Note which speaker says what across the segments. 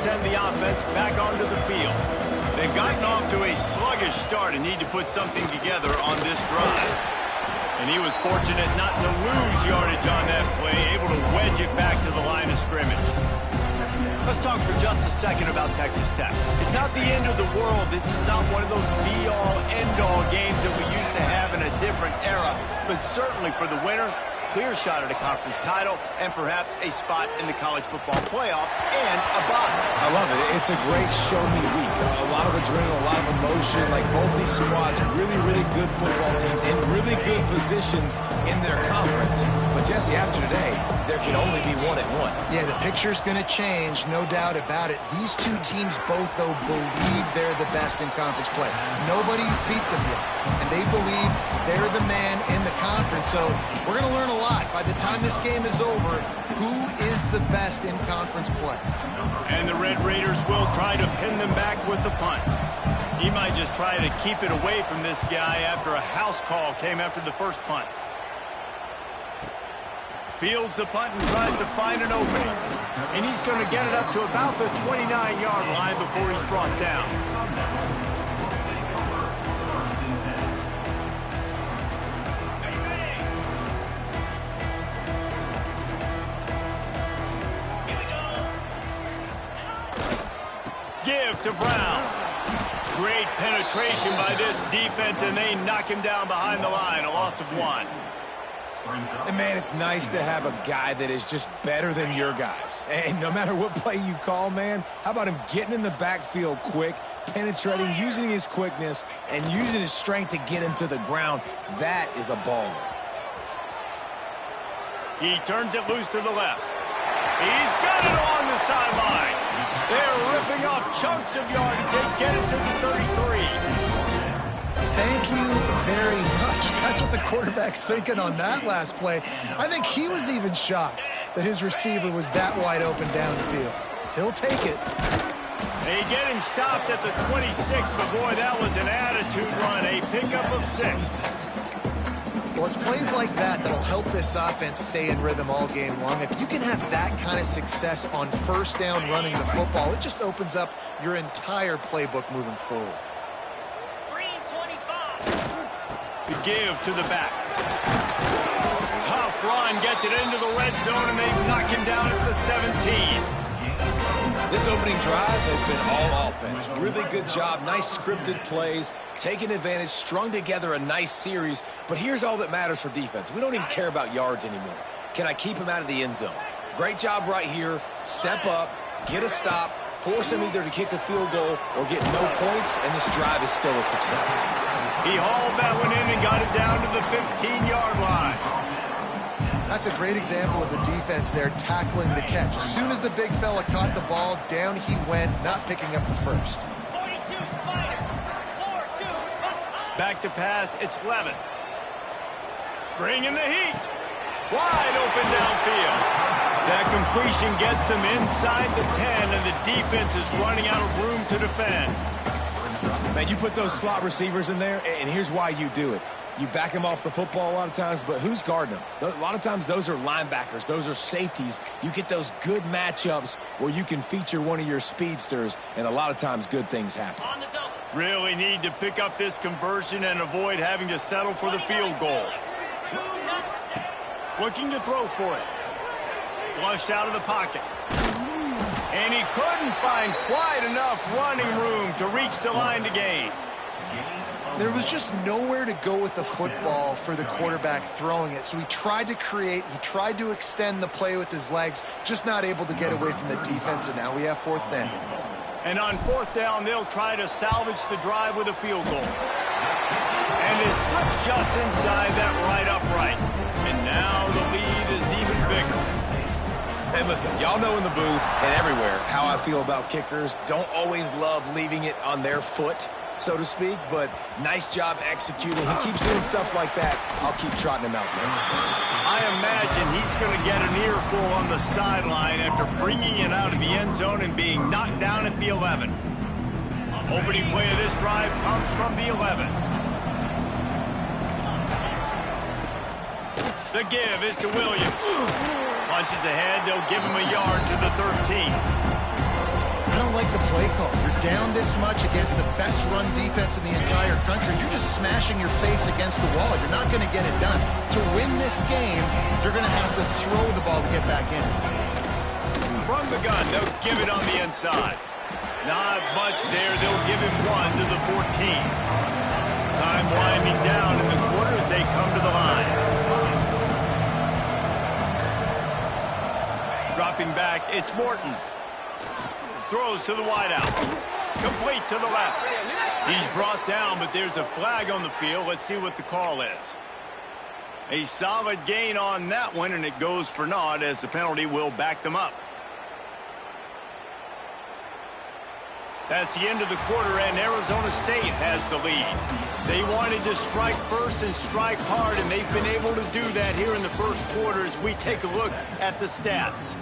Speaker 1: send the offense back onto the field. They've gotten off to a sluggish start and need to put something together on this drive. And he was fortunate not to lose yardage on that play, able to wedge it back to the line of scrimmage. Let's talk for just a second about Texas Tech. It's not the end of the world. This is not one of those be-all, end-all games that we used to have in a different era. But certainly for the winner, clear shot at a conference title and perhaps a spot in the college football playoff and a bye.
Speaker 2: I love it. It's a great show-me week. A lot of adrenaline, a lot of emotion. Like both these squads, really, really good football teams in really good positions in their conference. But, Jesse, after today, there can only be one at one.
Speaker 3: Yeah, the picture's going to change, no doubt about it. These two teams both, though, believe they're the best in conference play. Nobody's beat them yet, and they believe they're the man in the conference. So we're going to learn a lot. By the time this game is over, who is the best in conference play?
Speaker 1: And the Red Raiders will try to pin them back with the punt. He might just try to keep it away from this guy after a house call came after the first punt. Fields the punt and tries to find an opening. And he's going to get it up to about the 29-yard line before he's brought down. Give to Brown. Great penetration by this defense, and they knock him down behind the line. A loss of 1.
Speaker 2: And, man, it's nice to have a guy that is just better than your guys. And no matter what play you call, man, how about him getting in the backfield quick, penetrating, using his quickness, and using his strength to get him to the ground? That is a baller.
Speaker 1: He turns it loose to the left. He's got it along the sideline. They're ripping off chunks of yardage. They get it to the 33.
Speaker 3: Thank you very much. That's what the quarterback's thinking on that last play. I think he was even shocked that his receiver was that wide open downfield. He'll take it.
Speaker 1: They get him stopped at the 26, but boy, that was an attitude run. A pickup of 6.
Speaker 3: Well, it's plays like that that'll help this offense stay in rhythm all game long. If you can have that kind of success on first down running the football, it just opens up your entire playbook moving forward.
Speaker 1: The give to the back. Tough run gets it into the red zone, and they knock him down at the 17.
Speaker 2: This opening drive has been all offense. Really good job. Nice scripted plays. Taking advantage, strung together a nice series. But here's all that matters for defense. We don't even care about yards anymore. Can I keep him out of the end zone? Great job right here. Step up, get a stop, force him either to kick a field goal or get no points, and this drive is still a success.
Speaker 1: He hauled that one in and got it down to the 15-yard line.
Speaker 3: That's a great example of the defense there tackling the catch. As soon as the big fella caught the ball, down he went, not picking up the first.
Speaker 1: 42 Spider. 4-2 Back to pass, it's Levin. Bringing the heat. Wide open downfield. That completion gets them inside the 10, and the defense is running out of room to defend.
Speaker 2: Man, you put those slot receivers in there, and here's why you do it. You back them off the football a lot of times, but who's guarding them? A lot of times those are linebackers. Those are safeties. You get those good matchups where you can feature one of your speedsters, and a lot of times good things happen.
Speaker 1: Really need to pick up this conversion and avoid having to settle for the field goal. Looking to throw for it. Flushed out of the pocket. And he couldn't find quite enough running room to reach the line to gain.
Speaker 3: There was just nowhere to go with the football for the quarterback throwing it. So he tried to create, he tried to extend the play with his legs, just not able to get away from the defense, and now we have 4th down.
Speaker 1: And on 4th down, they'll try to salvage the drive with a field goal. And it slips just inside that right upright. And now the lead is even bigger.
Speaker 2: And listen, y'all know in the booth and everywhere how I feel about kickers. Don't always love leaving it on their foot, so to speak, but nice job executing. He keeps doing stuff like that. I'll keep trotting him out there.
Speaker 1: I imagine he's going to get an earful on the sideline after bringing it out of the end zone and being knocked down at the 11. Opening play of this drive comes from the 11. The give is to Williams. Punches ahead, they'll give him a yard to the 13.
Speaker 3: I like the play call. You're down this much against the best run defense in the entire country. You're just smashing your face against the wall. You're not going to get it done. To win this game, you're going to have to throw the ball to get back in.
Speaker 1: From the gun, they'll give it on the inside. Not much there. They'll give him one to the 14. Time winding down in the quarter as they come to the line. Dropping back, it's Morton. Throws to the wideout. Complete to the left. He's brought down, but there's a flag on the field. Let's see what the call is. A solid gain on that one, and it goes for naught as the penalty will back them up. That's the end of the quarter, and Arizona State has the lead. They wanted to strike first and strike hard, and they've been able to do that here in the first quarter as we take a look at the stats.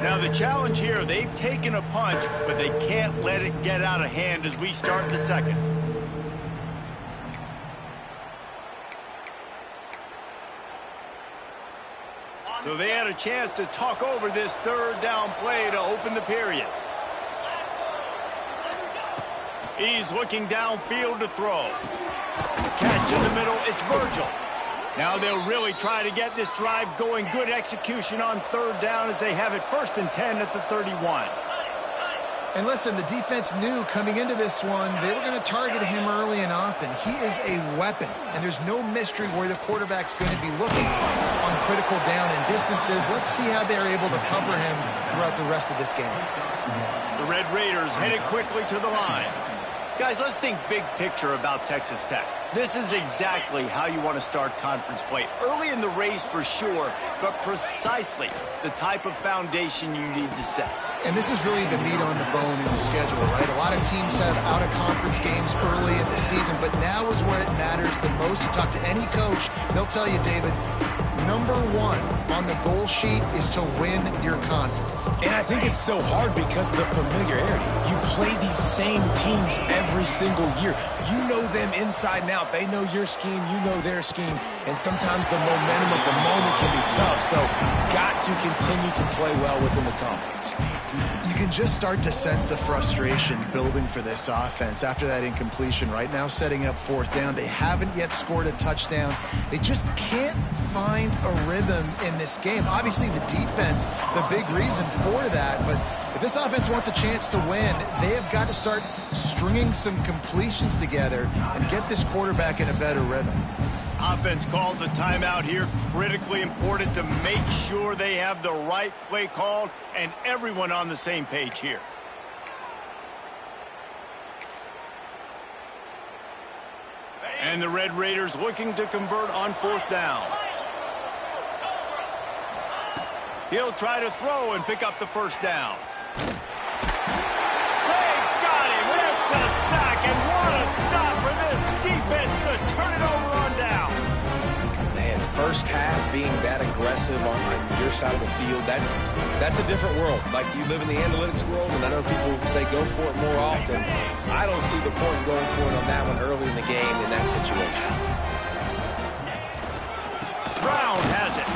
Speaker 1: Now, the challenge here, they've taken a punch, but they can't let it get out of hand as we start the second. So they had a chance to talk over this third down play to open the period. He's looking downfield to throw. Catch in the middle, it's Virgil. Now they'll really try to get this drive going. Good execution on third down as they have it 1st and 10 at the 31.
Speaker 3: And listen, the defense knew coming into this one, they were going to target him early and often. He is a weapon, and there's no mystery where the quarterback's going to be looking on critical down and distances. Let's see how they're able to cover him throughout the rest of this game.
Speaker 1: The Red Raiders headed quickly to the line. Guys, let's think big picture about Texas Tech. This is exactly how you want to start conference play. Early in the race for sure, but precisely the type of foundation you need to set.
Speaker 3: And this is really the meat on the bone in the schedule, right? A lot of teams have out-of-conference games early in the season, but now is where it matters the most. You talk to any coach, they'll tell you, David, number one on the goal sheet is to win your conference.
Speaker 2: And I think it's so hard because of the familiarity. You play these same teams every single year. You know them inside and out. They know your scheme, you know their scheme, and sometimes the momentum of the moment can be tough. So got to continue to play well within the conference.
Speaker 3: You can just start to sense the frustration building for this offense after that incompletion. Right now, setting up 4th down. They haven't yet scored a touchdown. They just can't find a rhythm in this game. Obviously, the defense, the big reason for that. But if this offense wants a chance to win, they have got to start stringing some completions together and get this quarterback in a better rhythm.
Speaker 1: Offense calls a timeout here. Critically important to make sure they have the right play called and everyone on the same page here. And the Red Raiders looking to convert on 4th down. He'll try to throw and pick up the 1st down. They got him. It's a sack, and what a stop for this defense to turn it over on downs.
Speaker 2: Man, first half being that aggressive on your side of the field, that's a different world. Like, you live in the analytics world, and I know people say go for it more often. I don't see the point in going for it on that one early in the game in that situation.
Speaker 1: Brown has it.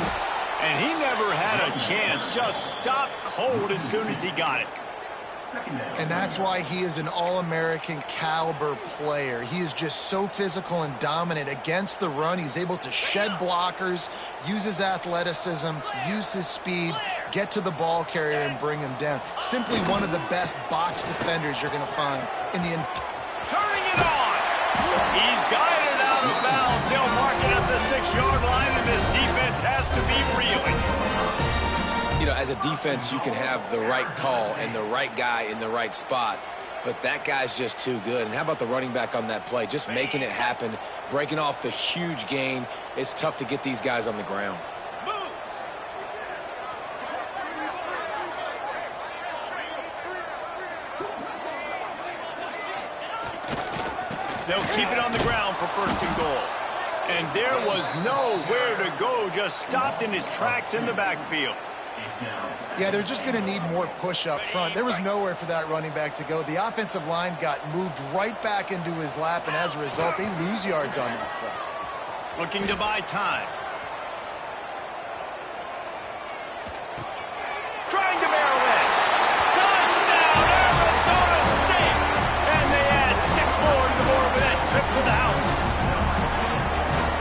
Speaker 1: And he never had a chance. Just stopped cold as soon as he got it.
Speaker 3: And that's why he is an All-American caliber player. He is just so physical and dominant against the run. He's able to shed blockers, use his athleticism, use his speed, get to the ball carrier and bring him down. Simply one of the best box defenders you're going to find in the
Speaker 1: turning it on. He's guided out of bounds. They'll mark it at the 6-yard line, and this defense has to be reeling.
Speaker 2: You know, as a defense, you can have the right call and the right guy in the right spot, but that guy's just too good. And how about the running back on that play? Just making it happen, breaking off the huge gain. It's tough to get these guys on the ground.
Speaker 1: They'll keep it on the ground for 1st and goal. And there was nowhere to go, just stopped in his tracks in the backfield.
Speaker 3: Yeah, they're just going to need more push up front. There was nowhere for that running back to go. The offensive line got moved right back into his lap, and as a result, they lose yards on that play.
Speaker 1: Looking to buy time. Trying to barrel in. Touchdown, Arizona! to the house.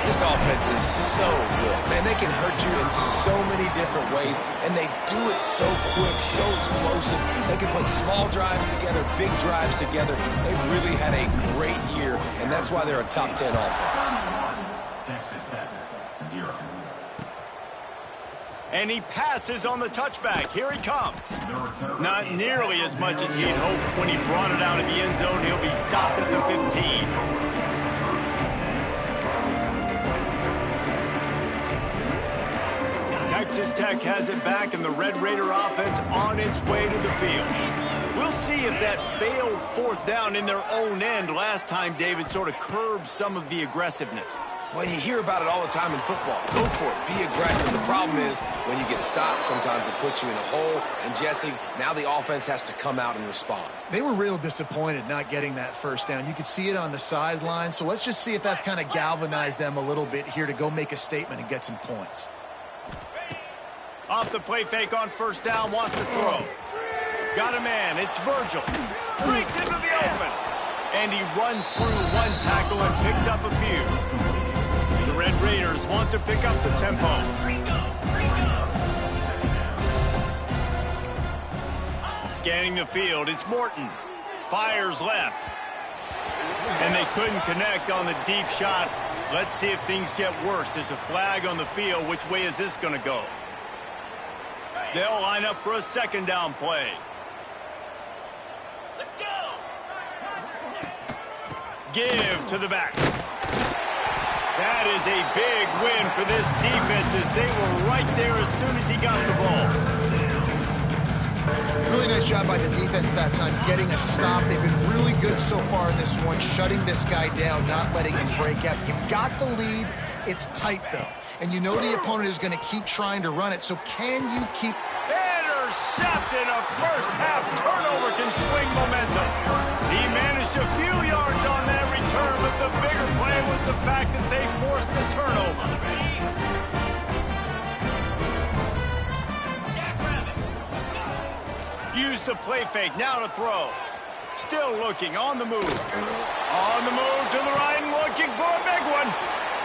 Speaker 2: This offense is so good. Man, they can hurt you in so many different ways, and they do it so quick, so explosive. They can put small drives together, big drives together. They've really had a great year, and that's why they're a top 10 offense.
Speaker 4: Texas Tech, 0.
Speaker 1: And he passes on the touchback. Here he comes. Not nearly as much as he'd hoped when he brought it out of the end zone. He'll be stopped at the 15. Texas Tech has it back, and the Red Raider offense on its way to the field. We'll see if that failed fourth down in their own end last time, David, sort of curbed some of the aggressiveness.
Speaker 2: Well, you hear about it all the time in football. Go for it. Be aggressive. The problem is when you get stopped, sometimes it puts you in a hole. And, Jesse, now the offense has to come out and respond.
Speaker 3: They were real disappointed not getting that first down. You could see it on the sideline. So let's just see if that's kind of galvanized them a little bit here to go make a statement and get some points.
Speaker 1: Off the play fake on first down, wants to throw. Got a man. It's Virgil. Breaks into the open. And he runs through one tackle and picks up a few. The Red Raiders want to pick up the tempo. Scanning the field, it's Morton. Fires left. And they couldn't connect on the deep shot. Let's see if things get worse. There's a flag on the field. Which way is this going to go? They'll line up for a second down play. Let's go. Give to the back. That is a big win for this defense as they were right there as soon as he got the ball.
Speaker 3: Really nice job by the defense that time, getting a stop. They've been really good so far in this one, shutting this guy down, not letting him break out. You've got the lead. It's tight, though. And you know the opponent is going to keep trying to run it, so can you keep...
Speaker 1: Intercepted! A first-half turnover can swing momentum. He managed a few yards on that return, but the bigger play was the fact that they forced the turnover. Use the play fake, now to throw. Still looking, on the move. On the move to the right, looking for a big one.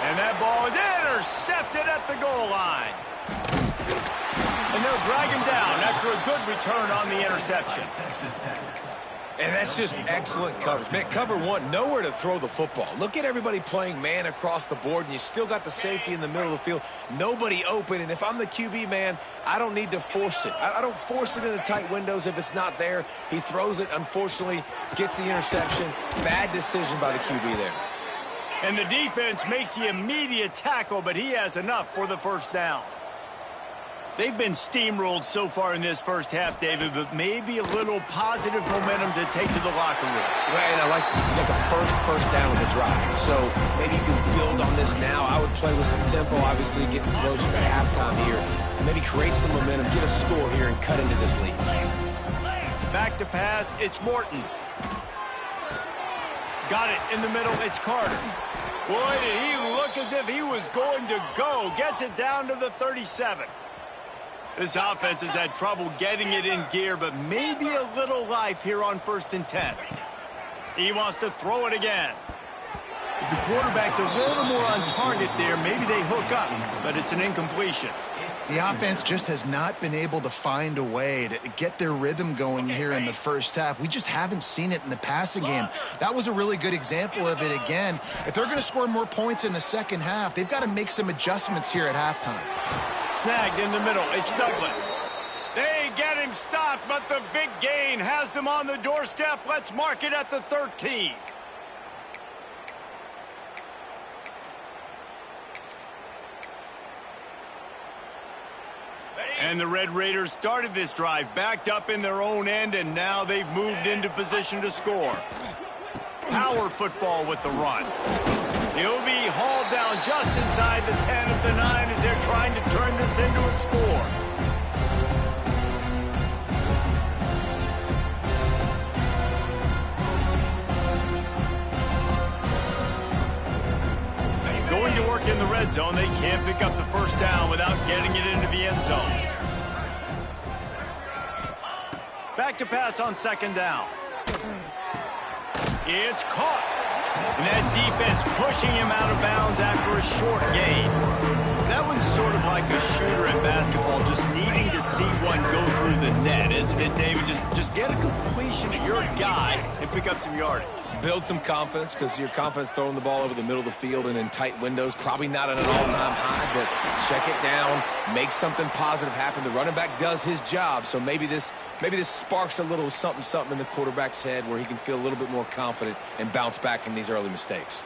Speaker 1: And that ball is intercepted at the goal line. And they'll drag him down after a good return on the interception.
Speaker 2: And that's just excellent coverage. Man, cover one, nowhere to throw the football. Look at everybody playing man across the board, and you still got the safety in the middle of the field. Nobody open, and if I'm the QB, man, I don't need to force it. I don't force it in the tight windows if it's not there. He throws it, unfortunately, gets the interception. Bad decision by the QB there.
Speaker 1: And the defense makes the immediate tackle, but he has enough for the first down. They've been steamrolled so far in this first half, David, but maybe a little positive momentum to take to the locker room.
Speaker 2: Right, and I like you got the first down of the drive. So maybe you can build on this now. I would play with some tempo, obviously getting closer to halftime here. Maybe create some momentum, get a score here, and cut into this lead.
Speaker 1: Back to pass, it's Morton. Got it in the middle, it's Carter. Boy, did he look as if he was going to go. Gets it down to the 37. This offense has had trouble getting it in gear, but maybe a little life here on 1st and 10. He wants to throw it again. If the quarterback's a little more on target there, maybe they hook up, but it's an incompletion.
Speaker 3: The offense just has not been able to find a way to get their rhythm going here in the first half. We just haven't seen it in the passing game. That was a really good example of it again. If they're going to score more points in the second half, they've got to make some adjustments here at halftime.
Speaker 1: Snagged in the middle, it's Douglas. They get him stopped, but the big gain has them on the doorstep. Let's mark it at the 13. And the Red Raiders started this drive backed up in their own end, and now they've moved into position to score. Power football with the run. He'll be hauled down just inside the 10 at the 9 as they're trying to turn this into a score. Going to work in the red zone, they can't pick up the first down without getting it into the end zone. Back to pass on 2nd down. It's caught. And that defense pushing him out of bounds after a short gain. That one's sort of like a shooter in basketball, just needing to see one go through the net, isn't it, David? Just get a completion to your guy and pick up some yardage.
Speaker 2: Build some confidence, because your confidence throwing the ball over the middle of the field and in tight windows, probably not at an all-time high, but check it down, make something positive happen. The running back does his job, so maybe this sparks a little something in the quarterback's head where he can feel a little bit more confident and bounce back from these early mistakes.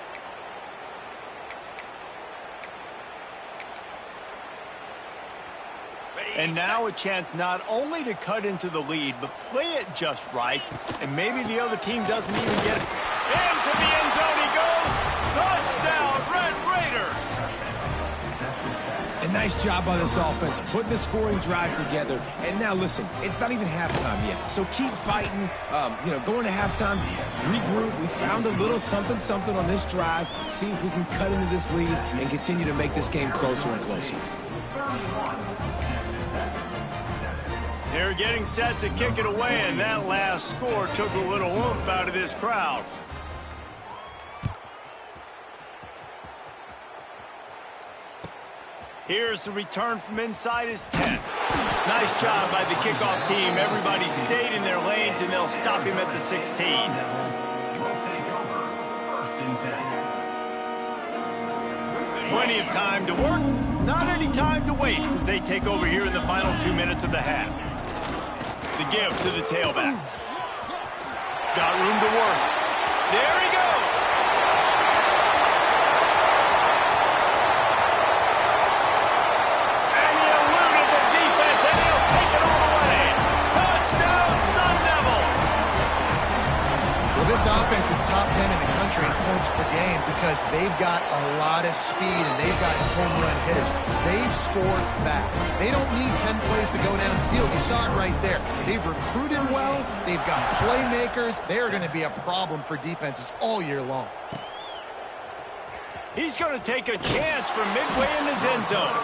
Speaker 1: And now a chance not only to cut into the lead, but play it just right, and maybe the other team doesn't even get it. Into the end zone he goes. Touchdown, Red Raiders.
Speaker 2: A nice job by this offense, putting the scoring drive together. And now listen, it's not even halftime yet, so keep fighting. Going to halftime, regroup. We found a little something on this drive. See if we can cut into this lead and continue to make this game closer and closer.
Speaker 1: They're getting set to kick it away, and that last score took a little oomph out of this crowd. Here's the return from inside his 10. Nice job by the kickoff team. Everybody stayed in their lanes, and they'll stop him at the 16. Plenty of time to work, not any time to waste as they take over here in the final 2 minutes of the half. The give to the tailback. Got room to work. There he goes. And he eluded the defense, and he'll take it all the way. Touchdown, Sun Devils.
Speaker 3: Well, this offense is top 10 in the country in points per game because they've got a lot of speed and they've got home run hitters. They score fast. They don't need 10 plays to go down the field. You saw it right there. They've recruited well. They've got playmakers. They're going to be a problem for defenses all year long.
Speaker 1: He's going to take a chance from midway in his end zone.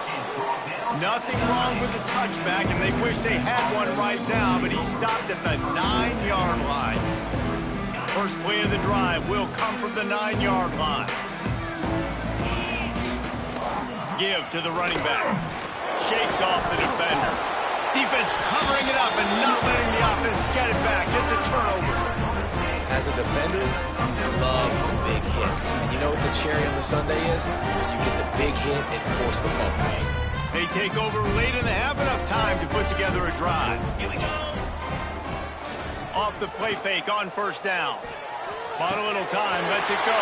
Speaker 1: Nothing wrong with the touchback, and they wish they had one right now, but he stopped at the 9-yard line. First play of the drive will come from the 9-yard line. Give to the running back. Shakes off the defender. Defense covering it up and not letting the offense get it back. It's a turnover.
Speaker 2: As a defender, you love the big hits. And you know what the cherry on the sundae is? You get the big hit and force the fumble.
Speaker 1: They take over late in the half, enough time to put together a drive. Here we go. Off the play fake on first down. Bought a little time, lets it go.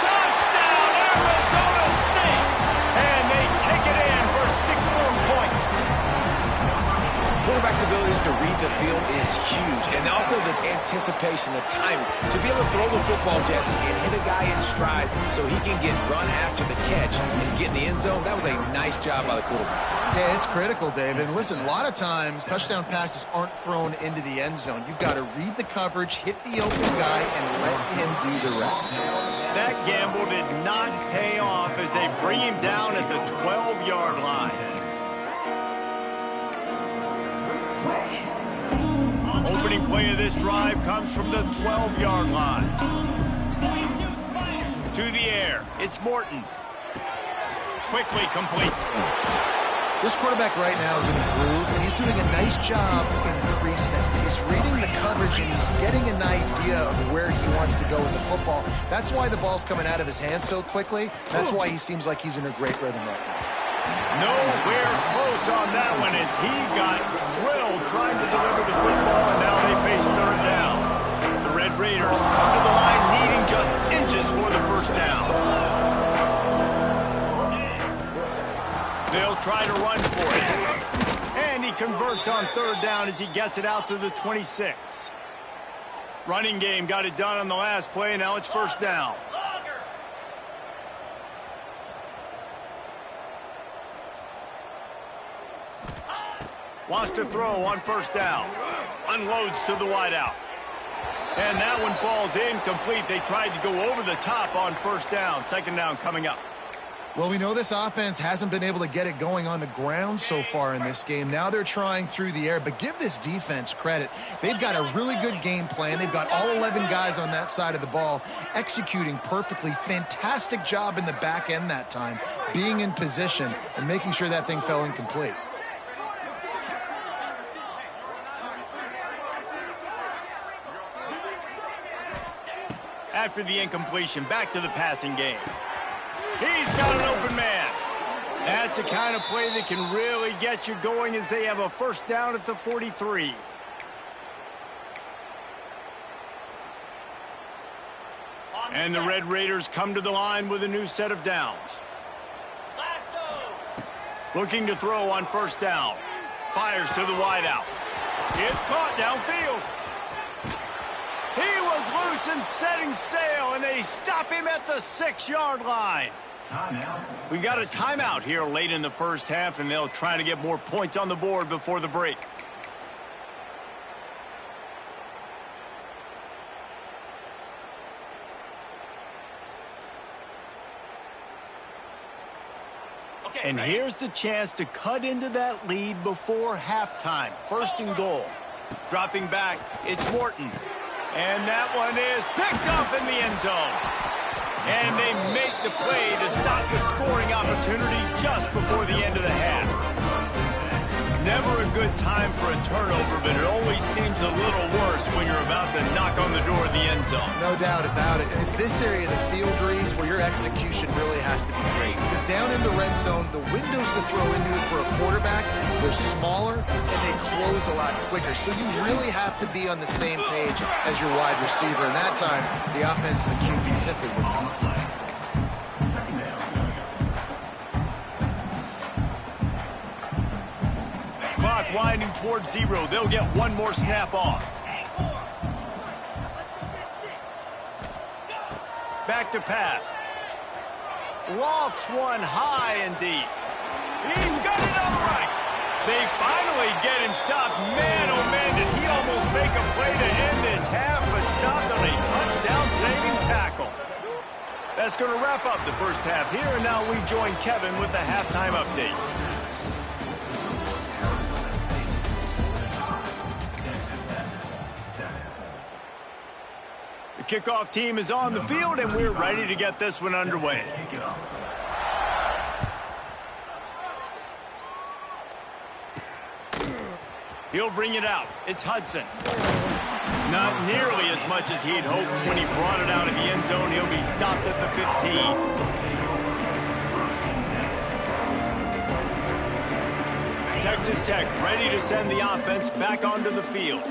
Speaker 1: Touchdown, Arizona State! And they take it in for 6 more points.
Speaker 2: Quarterback's abilities to read the field is huge. And also the anticipation, the timing. To be able to throw the football, Jesse, and hit a guy in stride so he can get run after the catch and get in the end zone, that was a nice job by the quarterback.
Speaker 3: Yeah, it's critical, David. And listen, a lot of times touchdown passes aren't thrown into the end zone. You've got to read the coverage, hit the open guy, and let him do the rest.
Speaker 1: That gamble did not pay off as they bring him down at the 12-yard line. Opening play of this drive comes from the 12-yard line. To the air, it's Morton. Quickly complete.
Speaker 3: This quarterback right now is in a groove, and he's doing a nice job in pre-snap. He's reading the coverage, and he's getting an idea of where he wants to go with the football. That's why the ball's coming out of his hands so quickly. That's why he seems like he's in a great rhythm right now.
Speaker 1: Nowhere close on that one as he got drilled trying to deliver the football, and now they face third down. The Red Raiders come to the line needing just inches for the first down. They'll try to run for it. And he converts on third down as he gets it out to the 26. Running game got it done on the last play, now it's first down. Wants to throw on first down. Unloads to the wideout. And that one falls incomplete. They tried to go over the top on first down. Second down coming up.
Speaker 3: Well, we know this offense hasn't been able to get it going on the ground so far in this game. Now they're trying through the air, but give this defense credit. They've got a really good game plan. They've got all 11 guys on that side of the ball executing perfectly. Fantastic job in the back end that time, being in position and making sure that thing fell incomplete.
Speaker 1: After the incompletion, back to the passing game. He's got an open man. That's the kind of play that can really get you going as they have a first down at the 43. And the Red Raiders come to the line with a new set of downs. Looking to throw on first down. Fires to the wideout. It's caught downfield. He was loose and setting sail, and they stop him at the 6-yard line. We got a timeout here late in the first half, and they'll try to get more points on the board before the break. And here's the chance to cut into that lead before halftime. First and goal. Dropping back, it's Morton. And that one is picked up in the end zone. And they make the play to stop the scoring opportunity just before the end of the half. Never a good time for a turnover, but it always seems a little worse when you're about to knock on the door of the end zone.
Speaker 3: No doubt about it. And it's this area of the field, Reese, where your execution really has to be great. Because down in the red zone, the windows to throw into for a quarterback, they're smaller and they close a lot quicker. So you really have to be on the same page as your wide receiver. And that time, the offense and the QB simply would not.
Speaker 1: Clock winding towards 0. They'll get one more snap off. Back to pass. Lofts one high and deep. He's got it upright. They finally get him stopped. Man, oh man, did he almost make a play to end this half, but stopped on a touchdown-saving tackle. That's going to wrap up the first half here, and now we join Kevin with the halftime update. The kickoff team is on the field, and we're ready to get this one underway. He'll bring it out. It's Hudson. Not nearly as much as he'd hoped when he brought it out of the end zone. He'll be stopped at the 15. Texas Tech ready to send the offense back onto the field.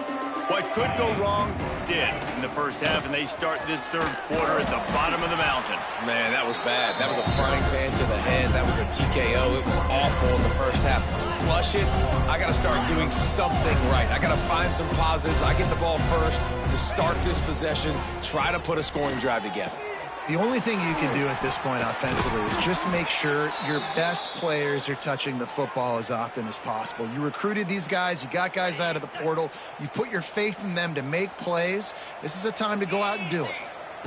Speaker 1: What could go wrong did in the first half, and they start this third quarter at the bottom of the mountain.
Speaker 2: Man, that was bad. That was a frying pan to the head. That was a TKO. It was awful in the first half. Flush it. I got to start doing something right. I got to find some positives. I get the ball first to start this possession, try to put a scoring drive together.
Speaker 3: The only thing you can do at this point offensively is just make sure your best players are touching the football as often as possible. You recruited these guys. You got guys out of the portal. You put your faith in them to make plays. This is a time to go out and do it.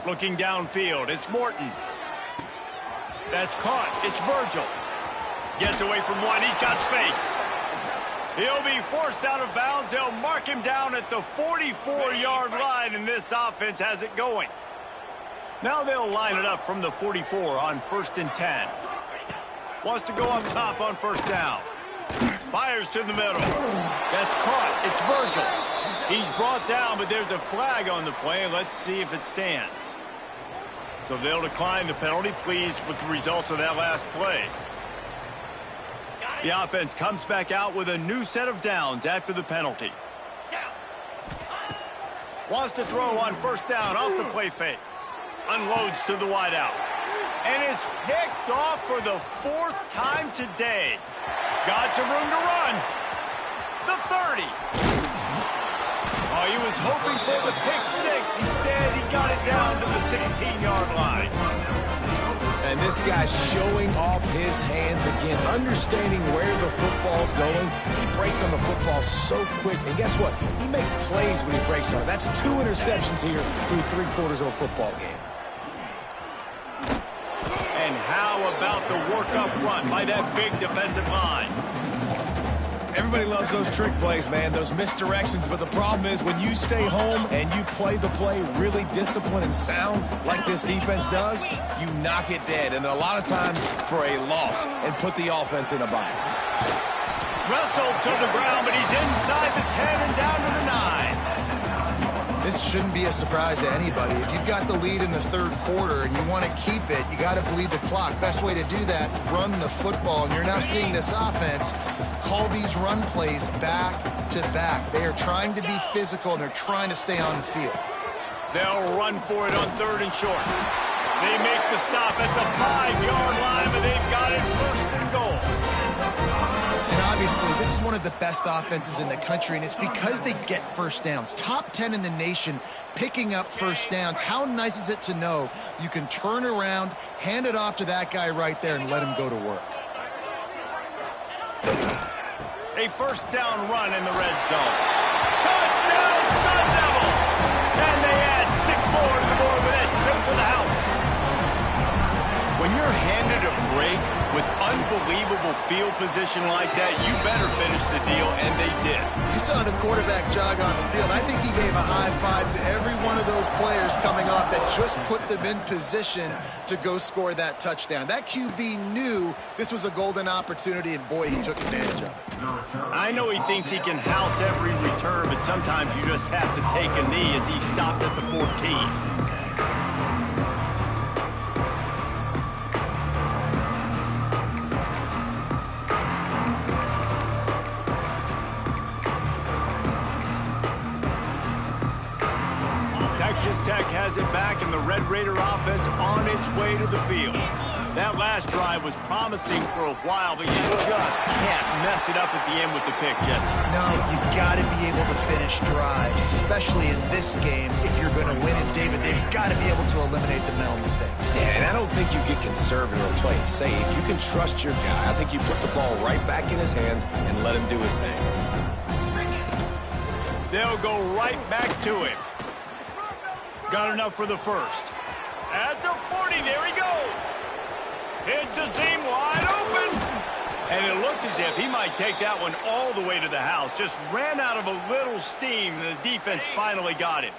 Speaker 1: Looking downfield, it's Morton. That's caught. It's Virgil. Gets away from one. He's got space. He'll be forced out of bounds. They'll mark him down at the 44-yard line, and this offense has it going. Now they'll line it up from the 44 on 1st and 10. Wants to go up top on first down. Fires to the middle. That's caught. It's Virgil. He's brought down, but there's a flag on the play. Let's see if it stands. So they'll decline the penalty. Pleased with the results of that last play. The offense comes back out with a new set of downs after the penalty. Wants to throw on first down off the play fake. Unloads to the wideout. And it's picked off for the 4th time today. Got some room to run. The 30. Oh, he was hoping for the pick 6. Instead, he got it down to the 16-yard line.
Speaker 2: And this guy's showing off his hands again, understanding where the football's going. He breaks on the football so quick. And guess what? He makes plays when he breaks on it. That's 2 interceptions here through 3 quarters of a football game.
Speaker 1: And how about the work up front by that big defensive line?
Speaker 2: Everybody loves those trick plays, man, those misdirections, but the problem is when you stay home and you play the play really disciplined and sound like this defense does, you knock it dead, and a lot of times for a loss, and put the offense in a bind.
Speaker 1: Wrestled to the ground, but he's inside the 10 and down to the 9.
Speaker 3: This shouldn't be a surprise to anybody. If you've got the lead in the third quarter and you want to keep it, you got to bleed the clock. Best way to do that, run the football. And you're now seeing this offense call these run plays back to back. They are trying to be physical, and they're trying to stay on the field.
Speaker 1: They'll run for it on 3rd and short. They make the stop at the 5-yard line, but they've got it 1st and goal.
Speaker 3: And obviously, this is one of the best offenses in the country, and it's because they get first downs. Top 10 in the nation picking up first downs. How nice is it to know you can turn around, hand it off to that guy right there, and let him go to work.
Speaker 1: A 1st down run in the red zone. Touchdown, Sun Devils! And they add 6 more to the board with that trip to the house. When you're handed a break with unbelievable field position like that, you better finish the deal, and they did.
Speaker 3: You saw the quarterback jog on the field. I think he gave a high five to every one of those players coming off that just put them in position to go score that touchdown. That QB knew this was a golden opportunity, and boy, he took advantage of it.
Speaker 1: I know he thinks he can house every return, but sometimes you just have to take a knee as he stopped at the 14. Texas Tech has it back, and the Red Raider offense on its way to the field. That last drive was promising for a while, but you just can't mess it up at the end with the pick, Jesse.
Speaker 3: No, you got to be able to finish drives, especially in this game. If you're going to win it, David, they've got to be able to eliminate the mental mistakes.
Speaker 2: Yeah, and I don't think you get conservative or play it safe. You can trust your guy. I think you put the ball right back in his hands and let him do his thing.
Speaker 1: They'll go right back to him. Got enough for the 1st. At the 40, there he goes. Hits the seam wide open. And it looked as if he might take that one all the way to the house. Just ran out of a little steam, and the defense finally got him.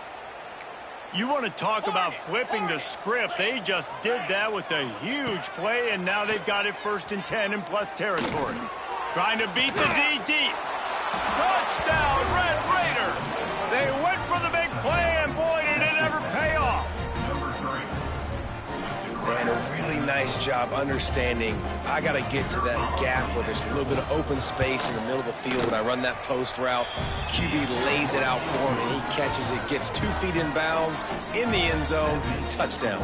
Speaker 1: You want to talk about flipping the script. They just did that with a huge play, and now they've got it 1st and 10 in plus territory. Trying to beat the D deep. Touchdown, Red Raiders! They went for the big play, and boy, did it ever pay off.
Speaker 2: And a really nice job understanding I got to get to that gap where there's a little bit of open space in the middle of the field. When I run that post route, QB lays it out for him, and he catches it, gets 2 feet in bounds, in the end zone, touchdown.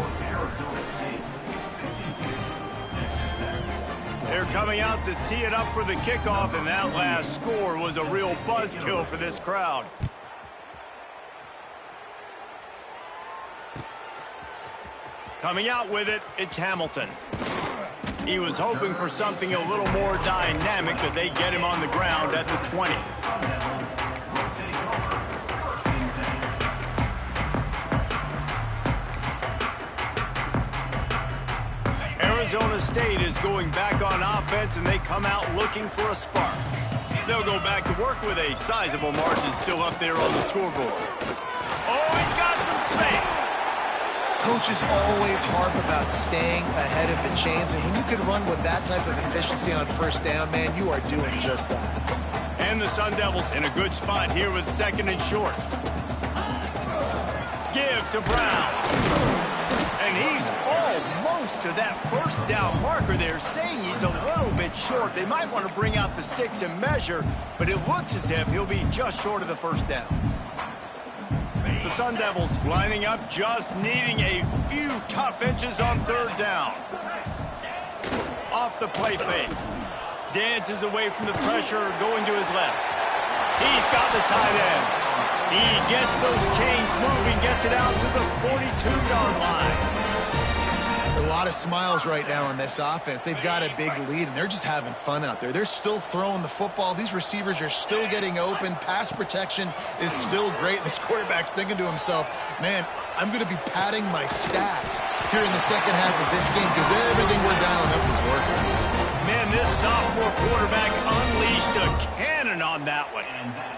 Speaker 1: They're coming out to tee it up for the kickoff, and that last score was a real buzzkill for this crowd. Coming out with it, it's Hamilton. He was hoping for something a little more dynamic, but they get him on the ground at the 20. Arizona State is going back on offense, and they come out looking for a spark. They'll go back to work with a sizable margin still up there on the scoreboard. Oh, he's got some space.
Speaker 3: Coaches always harp about staying ahead of the chains, and when you can run with that type of efficiency on 1st down, man, you are doing just that.
Speaker 1: And the Sun Devils in a good spot here with 2nd and short. Give to Brown. And he's almost to that 1st down marker there, saying he's a little bit short. They might want to bring out the sticks and measure, but it looks as if he'll be just short of the 1st down. The Sun Devils lining up, just needing a few tough inches on 3rd down. Off the play fake. Dances away from the pressure, going to his left. He's got the tight end. He gets those chains moving, gets it out to the 42-yard line.
Speaker 3: The lot of smiles right now on this offense. They've got a big lead, and they're just having fun out there. They're still throwing the football. These receivers are still getting open. Pass protection is still great. This quarterback's thinking to himself, man, I'm going to be padding my stats here in the second half of this game because everything we're dialing up is working.
Speaker 1: Man, this sophomore quarterback unleashed a cannon on that one.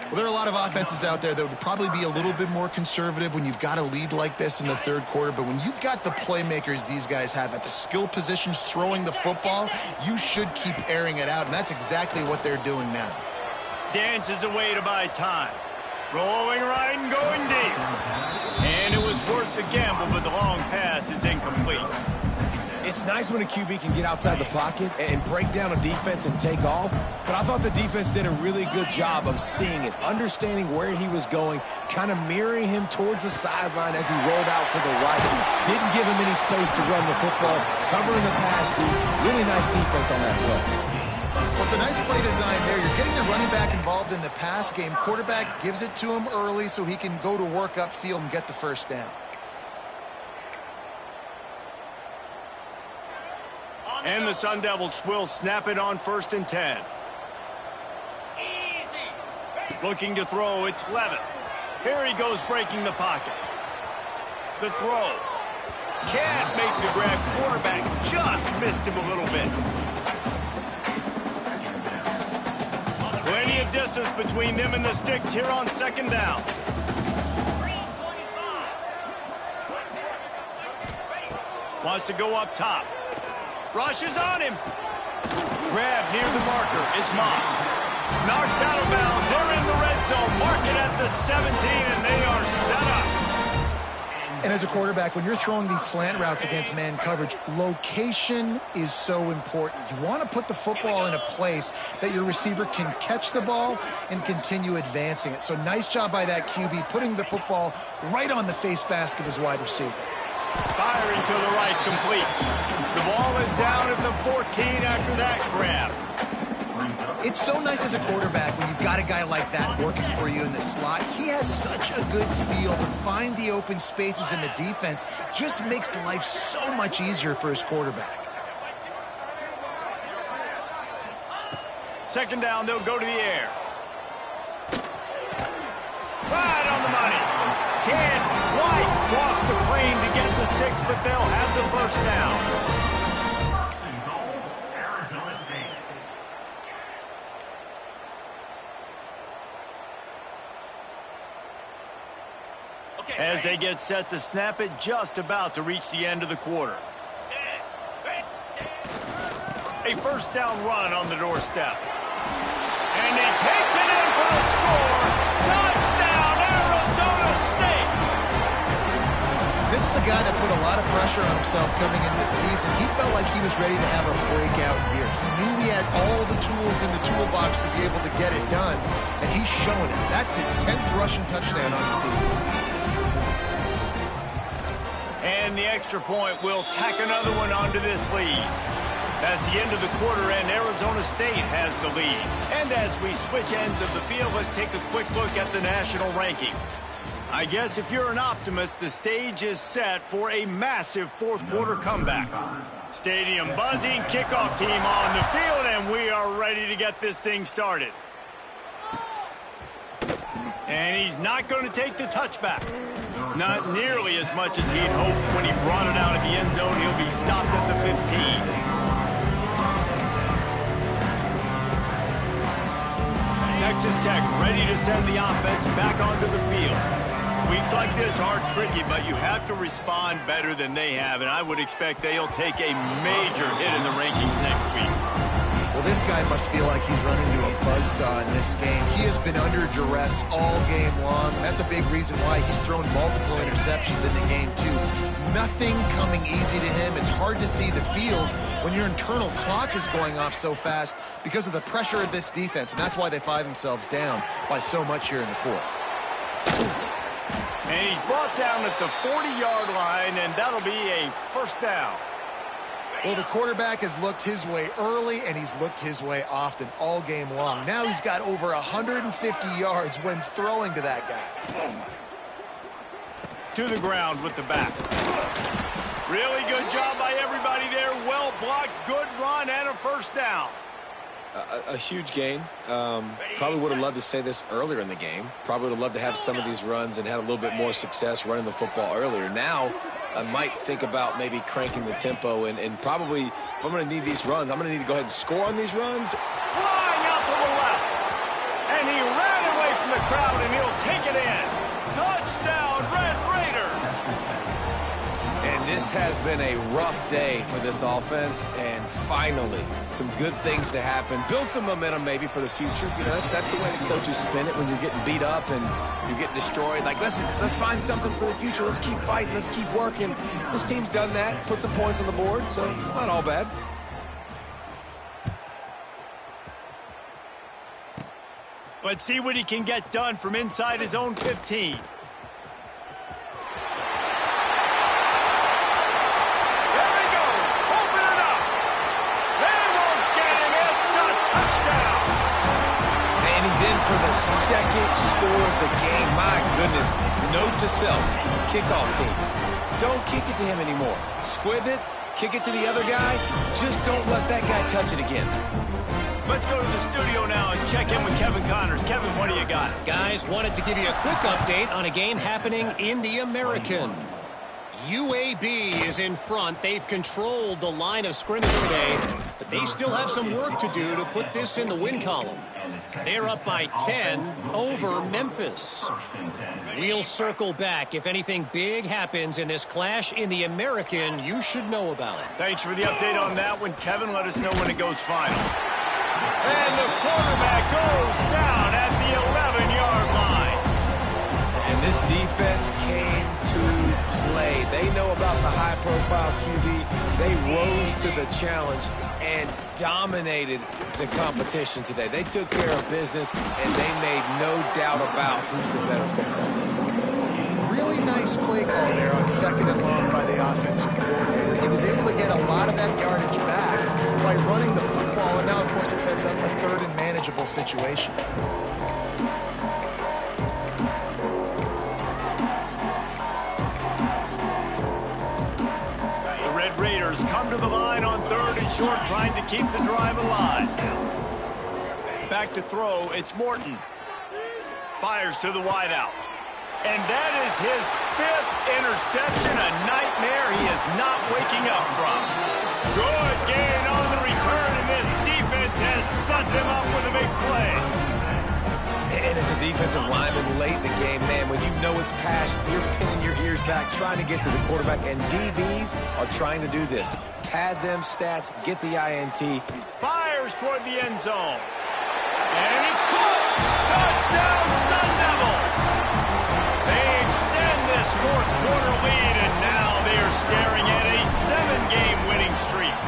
Speaker 3: Well, there are a lot of offenses out there that would probably be a little bit more conservative when you've got a lead like this in the third quarter. But when you've got the playmakers these guys have at the skill positions throwing the football, you should keep airing it out. And that's exactly what they're doing now.
Speaker 1: Dances away to buy time. Rolling right and going deep. And it was worth the gamble, but the long pass is incomplete.
Speaker 2: It's nice when a QB can get outside the pocket and break down a defense and take off, but I thought the defense did a really good job of seeing it, understanding where he was going, kind of mirroring him towards the sideline as he rolled out to the right. Didn't give him any space to run the football, covering the pass deep. Really nice defense on that play.
Speaker 3: Well, it's a nice play design there. You're getting the running back involved in the pass game. Quarterback gives it to him early so he can go to work upfield and get the first down.
Speaker 1: And the Sun Devils will snap it on 1st and 10. Looking to throw, it's Levitt. Here he goes breaking the pocket. The throw. Can't make the grab. Quarterback just missed him a little bit. Plenty of distance between them and the sticks here on 2nd down. Wants to go up top. Rushes on him. Grab near the marker. It's Moss. Knocked out of bounds. They're in the red zone. Mark it at the 17, and they are set up.
Speaker 3: And as a quarterback, when you're throwing these slant routes against man coverage, location is so important. You want to put the football in a place that your receiver can catch the ball and continue advancing it. So nice job by that QB, putting the football right on the face mask of his wide receiver.
Speaker 1: Firing to the right, complete. The ball is down at the 14 after that grab.
Speaker 3: It's so nice as a quarterback when you've got a guy like that working for you in the slot. He has such a good feel to find the open spaces in the defense. Just makes life so much easier for his quarterback.
Speaker 1: 2nd down, they'll go to the air. Right on the money. Can't quite cross the plane to get the 6, but they'll have the 1st down. As they get set to snap it, just about to reach the end of the quarter. A 1st down run on the doorstep. And he takes it in for the score. Touchdown, Arizona State!
Speaker 3: This is a guy that put a lot of pressure on himself coming into this season. He felt like he was ready to have a breakout year. He knew he had all the tools in the toolbox to be able to get it done, and he's showing it. That's his 10th rushing touchdown on the season.
Speaker 1: And the extra point will tack another one onto this lead. That's the end of the quarter, and Arizona State has the lead. And as we switch ends of the field, let's take a quick look at the national rankings. I guess if you're an optimist, the stage is set for a massive 4th quarter comeback. Stadium buzzing, kickoff team on the field, and we are ready to get this thing started. And he's not going to take the touchback. Not nearly as much as he'd hoped when he brought it out of the end zone. He'll be stopped at the 15. Texas Tech ready to send the offense back onto the field. Weeks like this are tricky, but you have to respond better than they have, and I would expect they'll take a major hit in the rankings next week.
Speaker 3: Well, this guy must feel like he's run into a buzzsaw in this game. He has been under duress all game long, and that's a big reason why he's thrown multiple interceptions in the game, too. Nothing coming easy to him. It's hard to see the field when your internal clock is going off so fast because of the pressure of this defense, and that's why they find themselves down by so much here in the 4th.
Speaker 1: And he's brought down at the 40-yard line, and that'll be a 1st down.
Speaker 3: Well, the quarterback has looked his way early, and he's looked his way often all game long. Now he's got over 150 yards when throwing to that guy.
Speaker 1: To the ground with the back. Really good job by everybody there. Well blocked, good run, and a first down.
Speaker 2: A huge gain. Probably would have loved to say this earlier in the game. Probably would have loved to have some of these runs and had a little bit more success running the football earlier. Now, I might think about maybe cranking the tempo and probably, if I'm going to need these runs, I'm going to need to go ahead and score on these runs.
Speaker 1: Flying out to the left. And he ran away from the crowd, and he'll take it in. Touchdown, Red Raiders.
Speaker 2: And this has been a rough day for this offense, and finally, some good things to happen. Build some momentum maybe for the future. You know, that's the way the coaches spin it when you're getting beat up and you're getting destroyed. Like, let's find something for the future. Let's keep fighting. Let's keep working. This team's done that, put some points on the board, so it's not all bad.
Speaker 1: Let's see what he can get done from inside his own 15.
Speaker 2: For the second score of the game. My goodness. Note to self, kickoff team. Don't kick it to him anymore. Squib it, kick it to the other guy. Just don't let that guy touch it again.
Speaker 1: Let's go to the studio now and check in with Kevin Connors. Kevin, what do you got?
Speaker 5: Guys, wanted to give you a quick update on a game happening in the American. UAB is in front. They've controlled the line of scrimmage today, but they still have some work to do to put this in the win column. They're up by 10 over Memphis. We'll circle back. If anything big happens in this clash in the American, you should know about it.
Speaker 1: Thanks for the update on that one, Kevin. Let us know when it goes final. And the quarterback goes down at the 11-yard line.
Speaker 2: And this defense came to play. They know about the high-profile QB. They rose to the challenge and dominated the competition today. They took care of business, and they made no doubt about who's the better football team.
Speaker 3: Really nice play call there on 2nd and long by the offensive coordinator. He was able to get a lot of that yardage back by running the football, and now, of course, it sets up a 3rd and manageable situation.
Speaker 1: Raiders come to the line on 3rd and short, trying to keep the drive alive. Back to throw, it's Morton. Fires to the wideout. And that is his 5th interception, a nightmare he is not waking up from. Good gain on the return, and this defense has set them up with a big play.
Speaker 2: And as a defensive lineman late in the game, man, when you know it's pass, you're pinning your ears back, trying to get to the quarterback, and DBs are trying to do this. Pad them stats, get the INT.
Speaker 1: Fires toward the end zone. And it's caught. Touchdown, Sun Devils. They extend this 4th quarter lead, and now they are staring at a 7-game winning streak.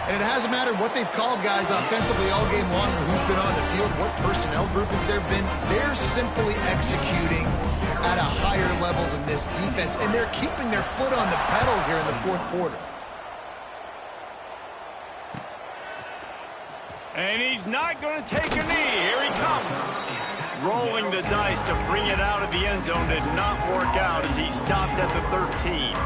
Speaker 3: And it hasn't mattered what they've called guys offensively all game long, or who's been on the field, what personnel groupings there have been. They're simply executing at a higher level than this defense, and they're keeping their foot on the pedal here in the 4th quarter.
Speaker 1: And he's not going to take a knee. Here he comes. Rolling the dice to bring it out of the end zone did not work out as he stopped at the 13.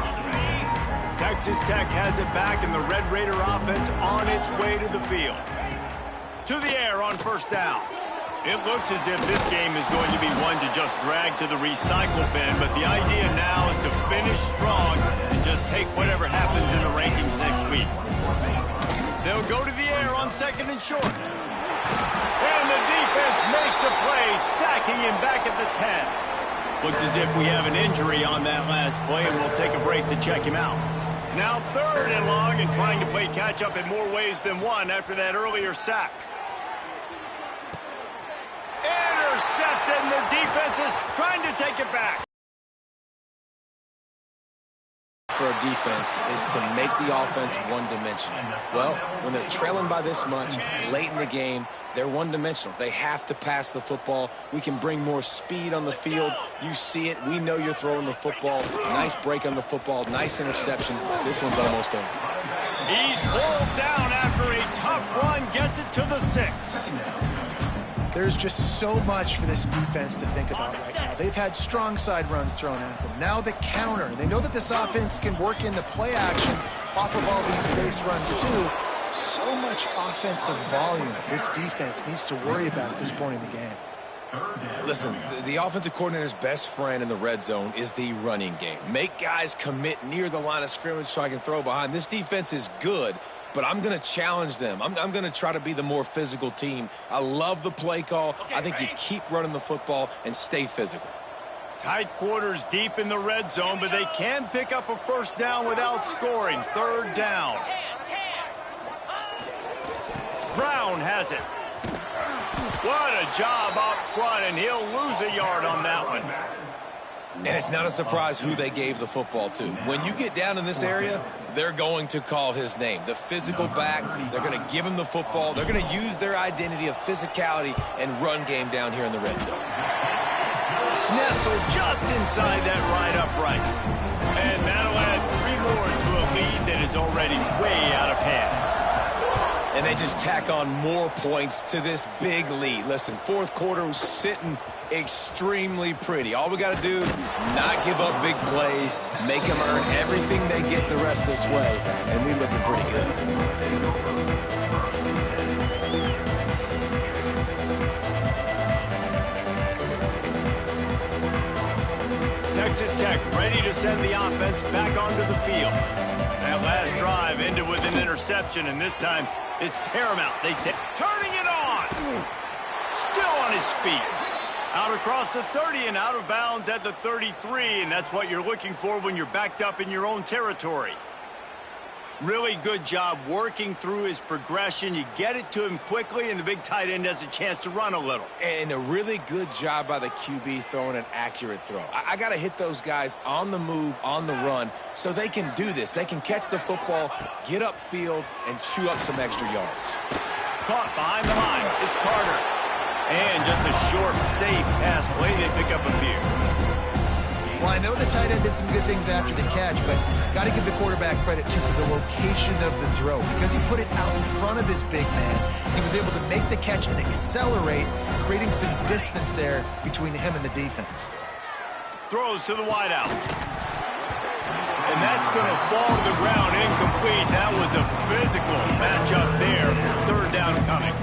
Speaker 1: Texas Tech has it back, and the Red Raider offense on its way to the field. To the air on 1st down. It looks as if this game is going to be one to just drag to the recycle bin, but the idea now is to finish strong and just take whatever happens in the rankings next week. They'll go to the air on 2nd and short. And the defense makes a play, sacking him back at the 10. Looks as if we have an injury on that last play, and we'll take a break to check him out. Now 3rd and long, and trying to play catch-up in more ways than one after that earlier sack. Intercepted, and the defense is trying to take it back.
Speaker 2: For a defense is to make the offense one-dimensional. Well, when they're trailing by this much late in the game, they're one-dimensional. They have to pass the football. We can bring more speed on the field. You see it. We know you're throwing the football. Nice break on the football. Nice interception. This one's almost over.
Speaker 1: He's pulled down after a tough run. Gets it to the 6.
Speaker 3: There's just so much for this defense to think about right now. They've had strong side runs thrown at them. Now the counter. They know that this offense can work in the play action off of all these base runs too. So much offensive volume this defense needs to worry about at this point in the game.
Speaker 2: Listen, the offensive coordinator's best friend in the red zone is the running game. Make guys commit near the line of scrimmage so I can throw behind. This defense is good, but I'm going to challenge them. I'm going to try to be the more physical team. I love the play call. I think you keep running the football and stay physical.
Speaker 1: Tight quarters deep in the red zone, but they can pick up a first down without scoring. Third down. Brown has it. What a job up front, and he'll lose a yard on that one.
Speaker 2: And it's not a surprise who they gave the football to. When you get down in this area, they're going to call his name. The physical back, they're going to give him the football. They're going to use their identity of physicality and run game down here in the red zone.
Speaker 1: Nestled just inside that right upright. And that'll add 3 more to a lead that is already way out of hand.
Speaker 2: And they just tack on more points to this big lead. Listen, fourth quarter was sitting extremely pretty. All we got to do, not give up big plays, make them earn everything they get the rest this way, and we're looking pretty good.
Speaker 1: Texas Tech ready to send the offense back onto the field. That last drive ended with an interception, and this time it's paramount. Turning it on. Still on his feet. Out across the 30 and out of bounds at the 33, and that's what you're looking for when you're backed up in your own territory. Really good job working through his progression. You get it to him quickly, and the big tight end has a chance to run a little.
Speaker 2: And a really good job by the QB throwing an accurate throw. I got to hit those guys on the move, on the run, so they can do this. They can catch the football, get upfield, and chew up some extra yards.
Speaker 1: Caught behind the line. It's Carter. And just a short, safe pass play. They pick up a few.
Speaker 3: Well, I know the tight end did some good things after the catch, but got to give the quarterback credit, too, for the location of the throw. Because he put it out in front of his big man, he was able to make the catch and accelerate, creating some distance there between him and the defense.
Speaker 1: Throws to the wideout. And that's going to fall to the ground incomplete. That was a physical matchup there. Third down coming.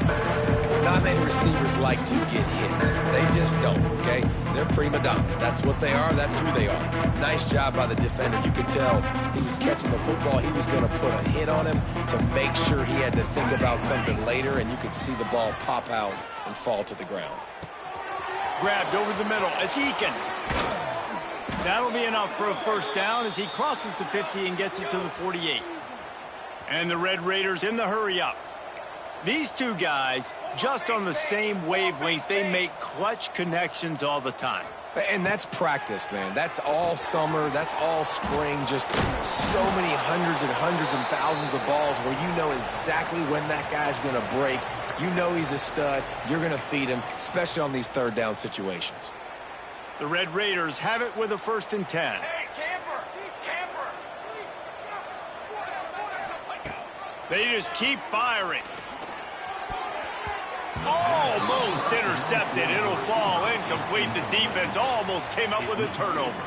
Speaker 2: Non-name receivers like to get hit. They just don't, okay? They're prima donnas. That's what they are. That's who they are. Nice job by the defender. You could tell he was catching the football. He was going to put a hit on him to make sure he had to think about something later, and you could see the ball pop out and fall to the ground.
Speaker 1: Grabbed over the middle. It's Eakin. That'll be enough for a first down as he crosses the 50 and gets it to the 48. And the Red Raiders in the hurry-up. These two guys, just on the same wavelength, they make clutch connections all the time.
Speaker 2: And that's practice, man. That's all summer. That's all spring. Just so many hundreds and thousands of balls where you know exactly when that guy's going to break. You know he's a stud. You're going to feed him, especially on these third down situations.
Speaker 1: The Red Raiders have it with a 1st and 10. They just keep firing. Almost intercepted. It'll fall incomplete. The defense almost came up with a turnover.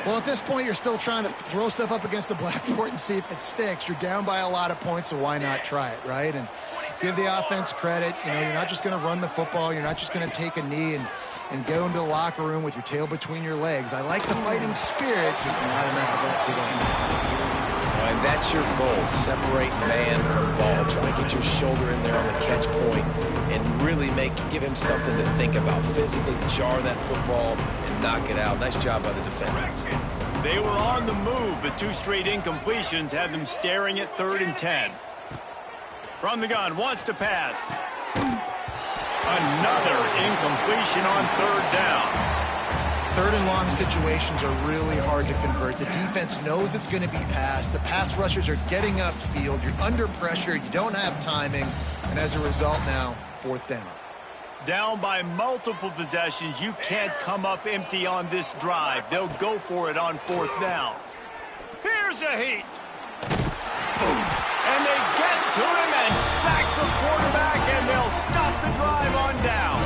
Speaker 3: Well, at this point, you're still trying to throw stuff up against the blackboard and see if it sticks. You're down by a lot of points, so why not try it, right? And give the offense credit. You know, you're not just going to run the football. You're not just going to take a knee and go into the locker room with your tail between your legs. I like the fighting spirit, just not enough of that today.
Speaker 2: And that's your goal. Separate man from ball. Try to get your shoulder in there on the catch point and really give him something to think about. Physically jar that football and knock it out. Nice job by the defender.
Speaker 1: They were on the move, but 2 straight incompletions had them staring at 3rd and 10. From the gun, wants to pass. Another incompletion on 3rd down.
Speaker 3: 3rd and long situations are really hard to convert. The defense knows it's going to be passed. The pass rushers are getting upfield. You're under pressure. You don't have timing. And as a result now, 4th down.
Speaker 1: Down by multiple possessions. You can't come up empty on this drive. They'll go for it on 4th down. Here's a heat. Boom. And they get to him and sack the quarterback, and they'll stop the drive on downs.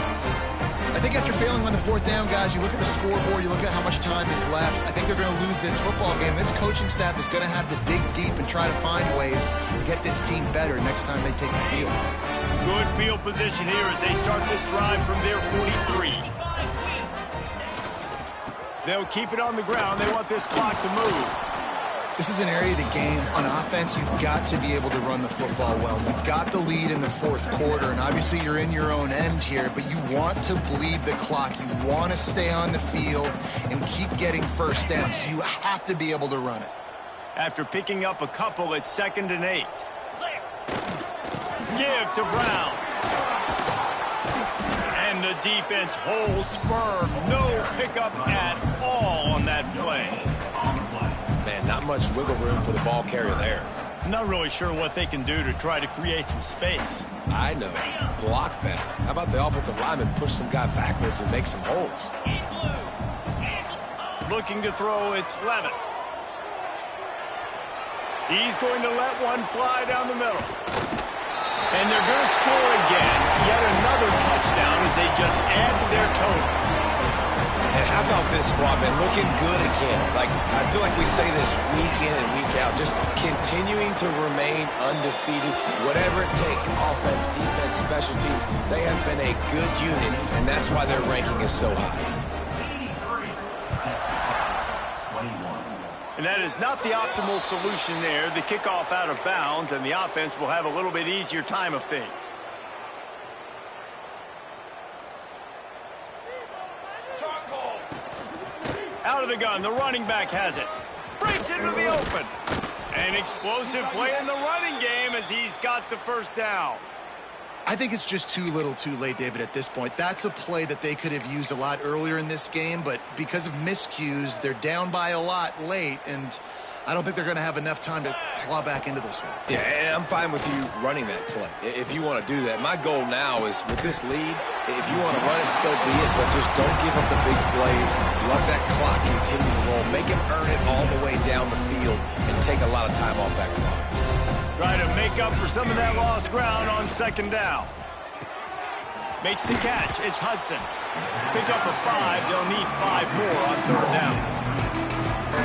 Speaker 3: I think after failing on the fourth down, guys, you look at the scoreboard, you look at how much time is left. I think they're going to lose this football game. This coaching staff is going to have to dig deep and try to find ways to get this team better next time they take the field.
Speaker 1: Good field position here as they start this drive from their 43. They'll keep it on the ground. They want this clock to move.
Speaker 3: This is an area of the game. On offense, you've got to be able to run the football well. You've got the lead in the fourth quarter, and obviously you're in your own end here, but you want to bleed the clock. You want to stay on the field and keep getting first down, so you have to be able to run it.
Speaker 1: After picking up a couple at 2nd and 8. Give to Brown. And the defense holds firm. No pickup at all on that play.
Speaker 2: Man, not much wiggle room for the ball carrier there.
Speaker 1: I'm not really sure what they can do to try to create some space.
Speaker 2: I know. Block better. How about the offensive lineman push some guy backwards and make some holes?
Speaker 1: Looking to throw, it's Levin. He's going to let one fly down the middle. And they're going to score again. Yet another touchdown as they just add to their total.
Speaker 2: And how about this squad, man? Looking good again. Like, I feel like we say this week in and week out, just continuing to remain undefeated, whatever it takes, offense, defense, special teams. They have been a good unit, and that's why their ranking is so high.
Speaker 1: And that is not the optimal solution there. The kickoff out of bounds, and the offense will have a little bit easier time of things. Out of the gun, the running back has it. Breaks into the open. An explosive play in the running game as he's got the first down.
Speaker 3: I think it's just too little too late, David, at this point. That's a play that they could have used a lot earlier in this game, but because of miscues, they're down by a lot late, and I don't think they're going to have enough time to claw back into this one.
Speaker 2: Yeah, and I'm fine with you running that play if you want to do that. My goal now is with this lead, if you want to run it, so be it, but just don't give up the big plays. Let that clock continue to roll. Make him earn it all the way down the field and take a lot of time off that clock.
Speaker 1: Try to make up for some of that lost ground on 2nd down. Makes the catch. It's Hudson. Pick up a 5. They'll need 5 more on 3rd down.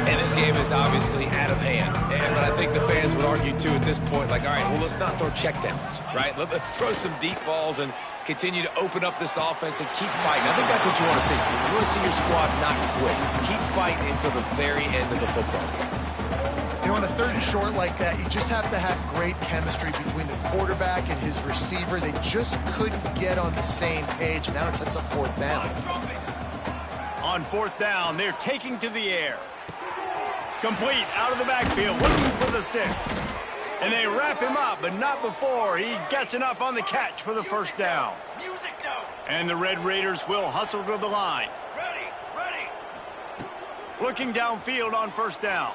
Speaker 2: And this game is obviously out of hand. But I think the fans would argue, too, at this point, like, all right, well, let's not throw checkdowns, right? Let's throw some deep balls and continue to open up this offense and keep fighting. I think that's what you want to see. You want to see your squad not quit. Keep fighting until the very end of the football game.
Speaker 3: You know, on a 3rd and short like that, you just have to have great chemistry between the quarterback and his receiver. They just couldn't get on the same page, and now it sets up 4th down.
Speaker 1: On 4th down, they're taking to the air. Complete out of the backfield, looking for the sticks. And they wrap him up, but not before he gets enough on the catch for the first down. And the Red Raiders will hustle to the line. Looking downfield on 1st down.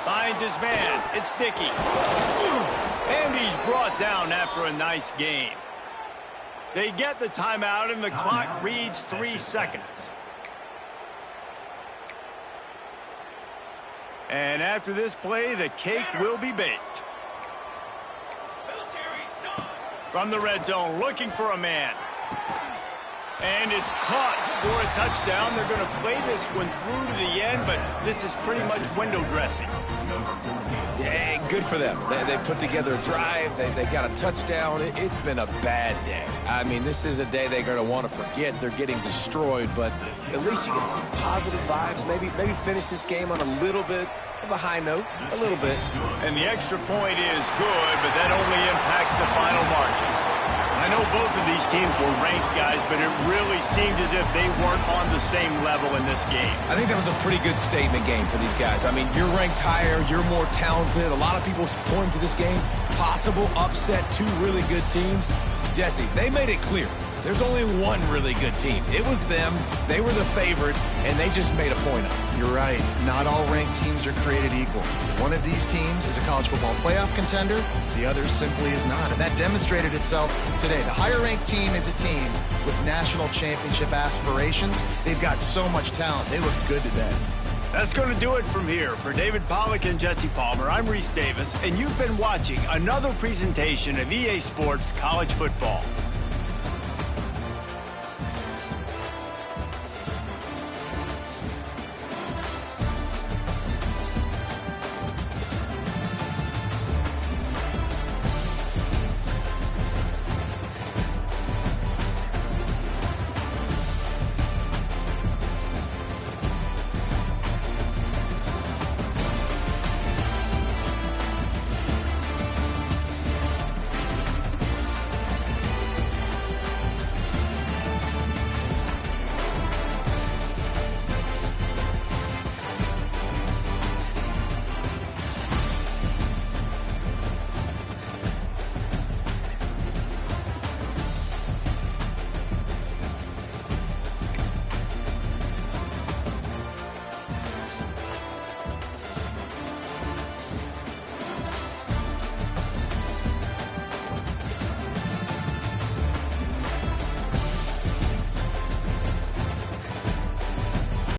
Speaker 1: Finds his man. It's Dickey. And he's brought down after a nice game. They get the timeout, and the clock reads 3 seconds. And after this play, the cake will be baked. From the red zone, looking for a man. And it's caught for a touchdown. They're going to play this one through to the end, but this is pretty much window dressing.
Speaker 2: Yeah, good for them. They put together a drive. They got a touchdown. It's been a bad day. I mean, this is a day they're going to want to forget. They're getting destroyed, but at least you get some positive vibes. Maybe finish this game on a little bit of a high note, a little bit.
Speaker 1: And the extra point is good, but that only impacts the final margin. I know both of these teams were ranked, guys, but it really seemed as if they weren't on the same level in this game.
Speaker 2: I think that was a pretty good statement game for these guys. I mean, you're ranked higher, you're more talented. A lot of people point to this game. Possible upset, 2 really good teams. Jesse, they made it clear. There's only one really good team. It was them. They were the favorite, and they just made a point of it.
Speaker 3: You're right. Not all ranked teams are created equal. One of these teams is a college football playoff contender. The other simply is not, and that demonstrated itself today. The higher-ranked team is a team with national championship aspirations. They've got so much talent. They look good today.
Speaker 1: That's going to do it from here. For David Pollack and Jesse Palmer, I'm Reese Davis, and you've been watching another presentation of EA Sports College Football.